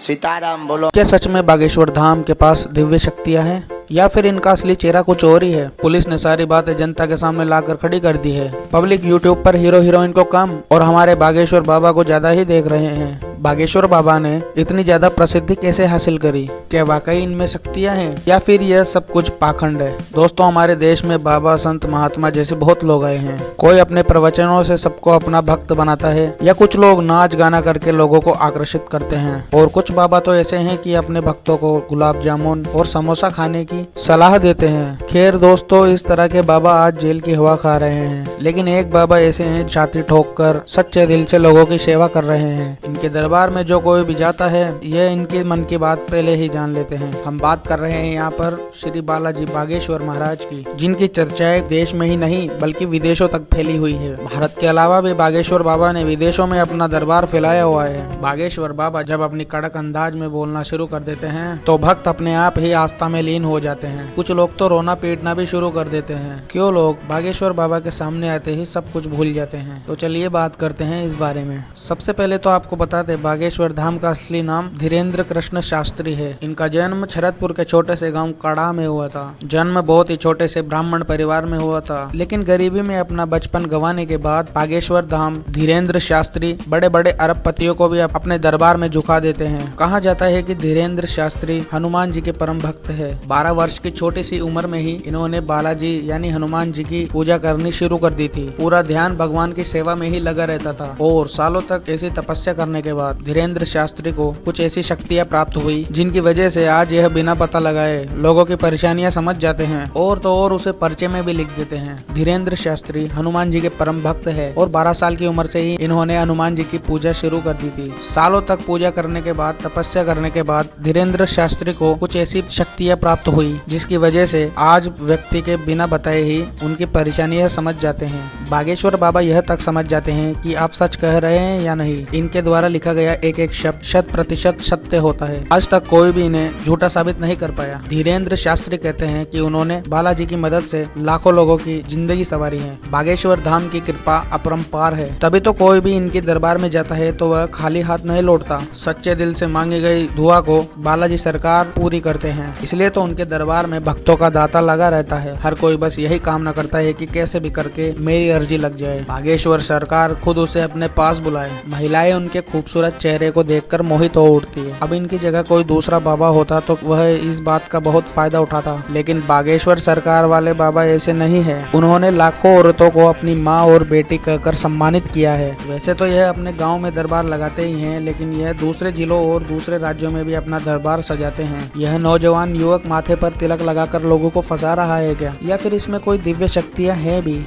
सीताराम बोलो। क्या सच में बागेश्वर धाम के पास दिव्य शक्तियां हैं या फिर इनका असली चेहरा कुछ और ही है? पुलिस ने सारी बातें जनता के सामने लाकर खड़ी कर दी है। पब्लिक यूट्यूब पर हीरो हीरोइन को कम और हमारे बागेश्वर बाबा को ज्यादा ही देख रहे हैं। बागेश्वर बाबा ने इतनी ज्यादा प्रसिद्धि कैसे हासिल करी? क्या वाकई इनमें शक्तियां हैं या फिर यह सब कुछ पाखंड है? दोस्तों, हमारे देश में बाबा, संत, महात्मा जैसे बहुत लोग आए हैं। कोई अपने प्रवचनों से सबको अपना भक्त बनाता है या कुछ लोग नाच गाना करके लोगों को आकर्षित करते हैं, और कुछ बाबा तो ऐसे हैं कि अपने भक्तों को गुलाब जामुन और समोसा खाने की सलाह देते हैं। खैर दोस्तों, इस तरह के बाबा आज जेल की हवा खा रहे हैं, लेकिन एक बाबा ऐसे हैं छाती ठोक कर सच्चे दिल से लोगों की सेवा कर रहे हैं। इनके दरबार में जो कोई भी जाता है, यह इनके मन की बात पहले ही जान लेते हैं। हम बात कर रहे हैं यहाँ पर श्री बालाजी बागेश्वर महाराज की, जिनकी चर्चाएं देश में ही नहीं बल्कि विदेशों तक फैली हुई है। भारत के अलावा भी बागेश्वर बाबा ने विदेशों में अपना दरबार फैलाया हुआ है। बागेश्वर बाबा जब अपनी कड़क अंदाज में बोलना शुरू कर देते हैं तो भक्त अपने आप ही आस्था में लीन हो जाते हैं। कुछ लोग तो रोना पीटना भी शुरू कर देते हैं। क्यों लोग बागेश्वर बाबा के सामने आते ही सब कुछ भूल जाते हैं? तो चलिए बात करते हैं इस बारे में। सबसे पहले तो आपको बता दें, बागेश्वर धाम का असली नाम धीरेन्द्र कृष्ण शास्त्री है। इनका जन्म शरदपुर के छोटे से गांव कड़ा में हुआ था। जन्म बहुत ही छोटे से ब्राह्मण परिवार में हुआ था, लेकिन गरीबी में अपना बचपन गंवाने के बाद बागेश्वर धाम धीरेन्द्र शास्त्री बड़े बड़े अरबपतियों को भी अपने दरबार में झुका देते हैं। कहा जाता है कि धीरेन्द्र शास्त्री हनुमान जी के परम भक्त है। 12 वर्ष की छोटी सी उम्र में ही इन्होंने बालाजी यानी हनुमान जी की पूजा करनी शुरू कर दी थी। पूरा ध्यान भगवान की सेवा में ही लगा रहता था, और सालों तक ऐसी तपस्या करने के बाद धीरेन्द्र शास्त्री को कुछ ऐसी शक्तियां प्राप्त हुई जिनकी वजह से आज यह बिना पता लगाए लोगों की परेशानियां समझ जाते हैं, और तो और उसे पर्चे में भी लिख देते हैं। धीरेन्द्र शास्त्री हनुमान जी के परम भक्त है और 12 साल की उम्र से ही इन्होंने हनुमान जी की पूजा शुरू कर दी थी। सालों तक पूजा करने के बाद, तपस्या करने के बाद धीरेन्द्र शास्त्री को कुछ ऐसी शक्तियां प्राप्त हुई जिसकी वजह से आज व्यक्ति के बिना बताए ही उनकी परेशानियां समझ जाते हैं। बागेश्वर बाबा यह तक समझ जाते हैं कि आप सच कह रहे हैं या नहीं। इनके द्वारा लिखा गया एक एक शब्द 100% सत्य होता है। आज तक कोई भी इन्हें झूठा साबित नहीं कर पाया। धीरेन्द्र शास्त्री कहते हैं कि उन्होंने बालाजी की मदद से लाखों लोगों की जिंदगी संवारी है। बागेश्वर धाम की कृपा अपरंपार है, तभी तो कोई भी इनके दरबार में जाता है तो वह खाली हाथ नहीं लौटता। सच्चे दिल से मांगी गई दुआ को बालाजी सरकार पूरी करते हैं, इसलिए तो उनके दरबार में भक्तों का दाता लगा रहता है। हर कोई बस यही कामना करता है कि कैसे भी करके मेरी अर्जी लग जाए, बागेश्वर सरकार खुद उसे अपने पास बुलाए। महिलाएं उनके खूबसूरत चेहरे को देखकर मोहित हो उठती है। अब इनकी जगह कोई दूसरा बाबा होता तो वह इस बात का बहुत फायदा उठाता, लेकिन बागेश्वर सरकार वाले बाबा ऐसे नहीं है। उन्होंने लाखों औरतों को अपनी माँ और बेटी कहकर सम्मानित किया है। वैसे तो यह अपने गाँव में दरबार लगाते ही है, लेकिन यह दूसरे जिलों और दूसरे राज्यों में भी अपना दरबार सजाते हैं। यह नौजवान युवक माथे पर तिलक लगाकर लोगों को फंसा रहा है क्या, या फिर इसमें कोई दिव्य शक्तियाँ हैं भी?